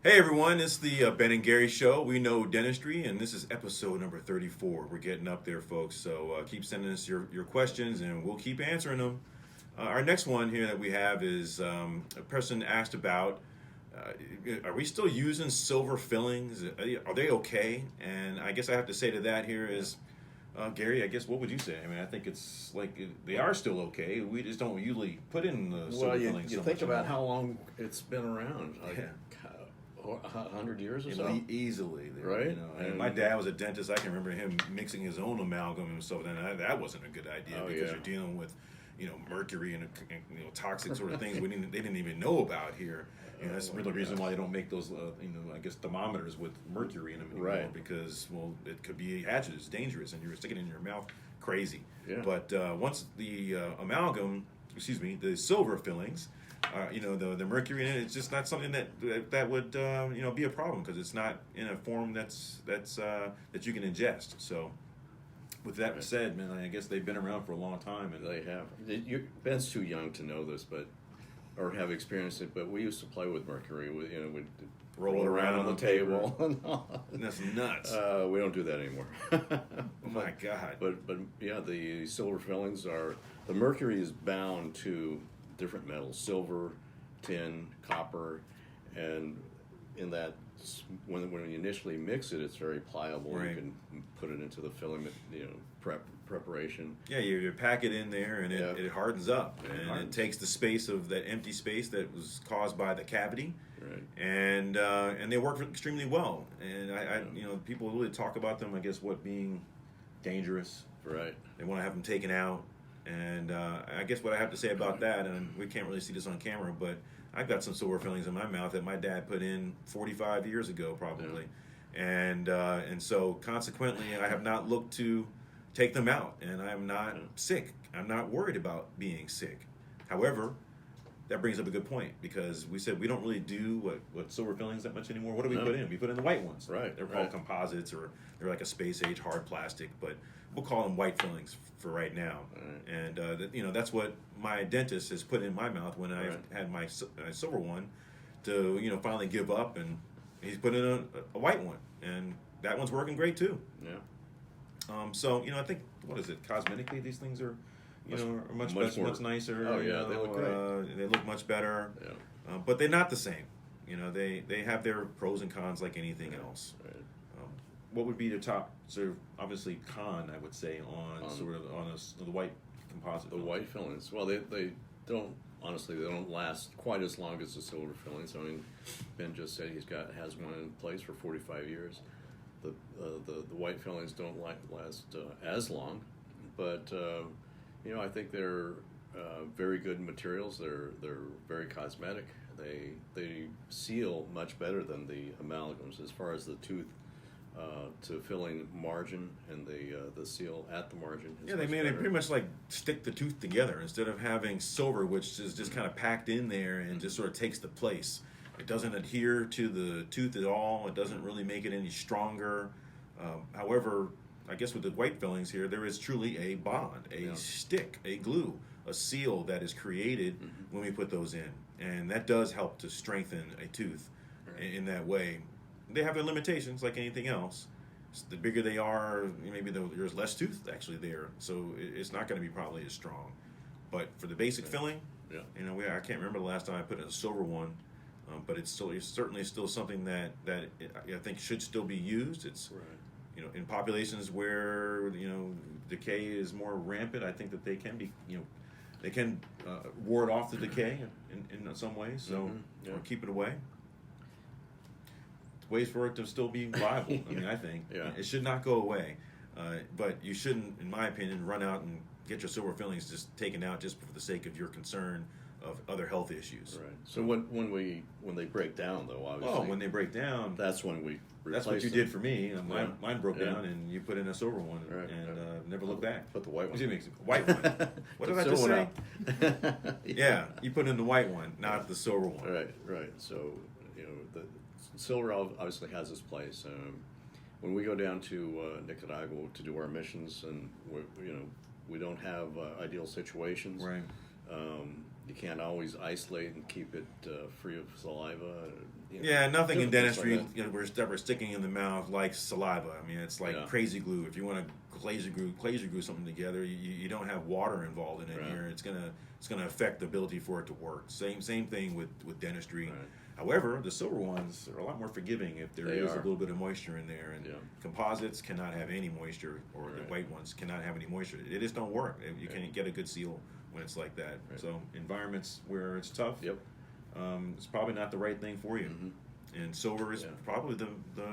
Hey everyone, it's the Ben and Gary Show. We know dentistry, and this is episode number 34. We're getting up there, folks. So keep sending us your questions, and we'll keep answering them. Our next one here that we have is a person asked about: are we still using silver fillings? Are they okay? And I guess I have to say to that here is, Gary, I guess what would you say? I mean, I think it's like they are still okay. We just don't usually put in the silver fillings. You so think much about anymore. how long it's been around, like Yeah. 100 years or so? Easily, Right? You know, and my dad was a dentist. I can remember him mixing his own amalgam and stuff. And that wasn't a good idea because you're dealing with, mercury and toxic sort of things they didn't even know about here. You know, that's really the reason why they don't make those, I guess thermometers with mercury in them anymore. Right. Because, well, it could be hazardous, dangerous, and you're sticking it in your mouth, crazy. Yeah. But once the the silver fillings. The mercury in it, it's just not something that would be a problem because it's not in a form that you can ingest. So, with that said, man, I guess they've been around for a long time, and They have. Ben's too young to know this, or have experienced it. But we used to play with mercury. We'd roll it around on the table. and that's nuts. We don't do that anymore. Oh my God! But yeah, the silver fillings the mercury is bound to different metals: silver, tin, copper, and in that when you initially mix it, it's very pliable. Right. You can put it into the filling, preparation. Yeah, you pack it in there, and it hardens up, and it takes the space of that empty space that was caused by the cavity. Right. And they work extremely well. And I people really talk about them, I guess, being dangerous. Right. They want to have them taken out. And I guess what I have to say about that, and we can't really see this on camera, but I've got some silver fillings in my mouth that my dad put in 45 years ago, probably. Yeah. And so consequently, I have not looked to take them out, and I'm not sick. I'm not worried about being sick. However, that brings up a good point because we said we don't really do what silver fillings that much anymore. What do we put in? We put in the white ones. Right. They're called composites, or they're like a space age hard plastic, but we'll call them white fillings for right now. Right. And that's what my dentist has put in my mouth when I had my silver one to finally give up, and he's put in a white one, and that one's working great too. Yeah. So I think what is it? Cosmetically, these things are much nicer. Oh yeah, they look great. They look much better. Yeah. But they're not the same. They have their pros and cons like anything else. Right. What would be the top sort of obviously con, I would say, on the white composite? The white fillings. Well, they don't honestly. They don't last quite as long as the silver fillings. I mean, Ben just said has one in place for 45 years. The white fillings don't last as long, but I think they're very good materials. They're very cosmetic. They seal much better than the amalgams as far as the tooth to filling margin and the seal at the margin. Yeah, they pretty much like stick the tooth together instead of having silver, which is just kind of packed in there and just sort of takes the place. It doesn't adhere to the tooth at all. It doesn't really make it any stronger. However, I guess with the white fillings here, there is truly a bond, stick, a glue, a seal that is created when we put those in. And that does help to strengthen a tooth in that way. They have their limitations like anything else. The bigger they are, maybe there's less tooth actually there. So it's not going to be probably as strong. But for the basic filling, I can't remember the last time I put in a silver one. But it's certainly still something that I think should still be used. It's in populations where decay is more rampant. I think that they can be they can ward off the decay in some ways. So or keep it away. Ways for it to still be viable. I mean, I think it should not go away. But you shouldn't, in my opinion, run out and get your silver fillings just taken out just for the sake of your concern of other health issues. Right. So when they break down, though, obviously. When they break down, that's when we. That's what you did for me. Mine broke down, and you put in a silver one, never looked back. Put the white one. Excuse me, white one. What did I just say? Yeah, you put in the white one, not the silver one. Right. So the silver obviously has its place. When we go down to Nicaragua to do our missions, and we don't have ideal situations. Right. you can't always isolate and keep it free of saliva. Yeah, nothing in different things dentistry like that. we're sticking in the mouth like saliva. I mean, it's like Yeah. crazy glue. If you want to laser glue something together, you don't have water involved in it Right. here. It's gonna affect the ability for it to work. Same thing with dentistry. Right. However, the silver ones are a lot more forgiving if there They is a are. little bit of moisture in there. And Yeah. composites cannot have any moisture, or the Right. white ones cannot have any moisture. They just don't work. You can't get a good seal when it's like that. Right. So environments where it's tough, Yep. it's probably not the right thing for you. Mhm. And silver is Yeah. probably the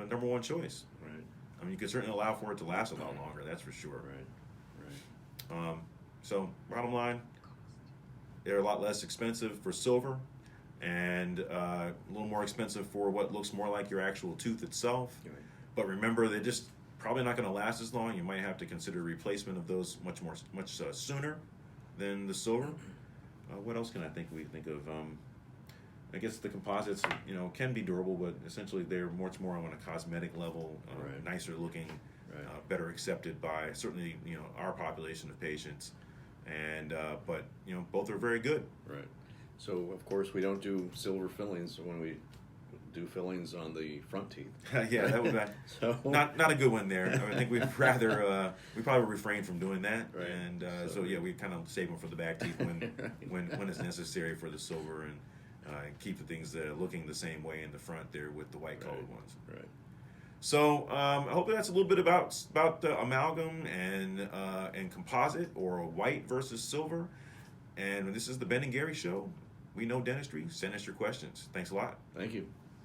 number one choice. Right. I mean, you could certainly allow for it to last a lot longer. That's for sure. Right. So bottom line, they're a lot less expensive for silver, and a little more expensive for what looks more like your actual tooth itself. Right. But remember, they're just probably not going to last as long. You might have to consider replacement of those much sooner than the silver. What else can I think we think of? I guess the composites, can be durable, but essentially they're much more on a cosmetic level, Right. nicer looking, Right. better accepted by certainly our population of patients. And but both are very good. Right. So of course we don't do silver fillings when we do fillings on the front teeth. Yeah, that would So not a good one there. I think we'd rather we probably refrain from doing that. Right. And So- so yeah, we kind of save them for the back teeth when it's necessary for the silver, and keep the things looking the same way in the front there with the white colored ones. Right. So I hope that's a little bit about the amalgam and composite, or white versus silver. And this is the Ben and Gary Show. We know dentistry. Send us your questions. Thanks a lot. Thank you.